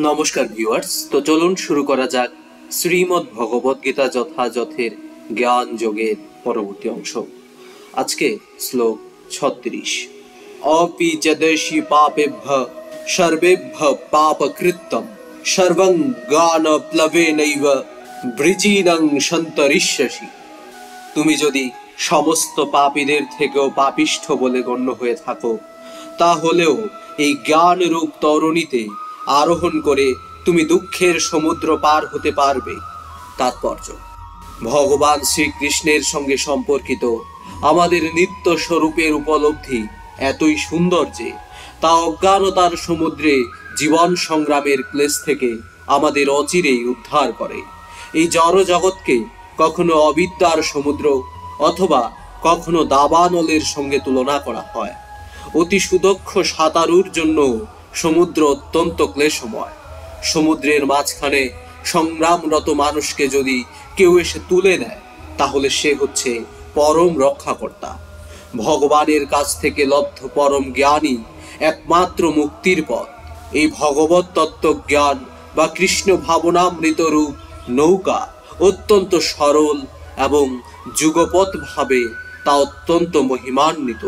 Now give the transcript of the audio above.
নমস্কার ভিউয়ার্স, তো চলুন শুরু করা যাক শ্রীমদ্ ভগবদ গীতা যথাযথের জ্ঞান যোগের পরবর্তী অংশ। আজকে শ্লোক 36। অপি যদেশি পাপেভ্য সর্বেভ্য পাপকৃত্যম সর্বং জ্ঞান প্লবেনৈব বৃজিনং সন্তরিষ্যসি। তুমি যদি সমস্ত পাপীদের থেকেও পাপিষ্ঠ বলে গণ্য হয়ে থাকো, তাহলেও এই জ্ঞান রূপ তরণীতে আরোহণ করে তুমি দুঃখের সমুদ্র পার হতে পারবে। তাৎপর্য: ভগবান শ্রীকৃষ্ণের সঙ্গে সম্পর্কিত আমাদের নিত্য স্বরূপের উপলব্ধি এতই সুন্দর যে তা অজ্ঞানতার সমুদ্রে জীবন সংগ্রামের ক্লেশ থেকে আমাদের অচিরেই উদ্ধার করে। এই জড় জগৎকে কখনো অবিদ্যার সমুদ্র অথবা কখনো দাবানলের সঙ্গে তুলনা করা হয়। অতি সুদক্ষ সাঁতারুর জন্য সমুদ্র অত্যন্ত ক্লেশময়। সমুদ্রের মাঝখানে সংগ্রামরত মানুষকে যদি কেউ এসে তুলে নেয়, তাহলে সে হচ্ছে পরম রক্ষাকর্তা। ভগবানের কাছ থেকে লব্ধ পরম জ্ঞানই একমাত্র মুক্তির পথ। এই ভগবত তত্ত্ব জ্ঞান বা কৃষ্ণ ভাবনামৃত রূপ নৌকা অত্যন্ত সরল এবং যুগপৎ ভাবে তা অত্যন্ত মহিমান্বিত।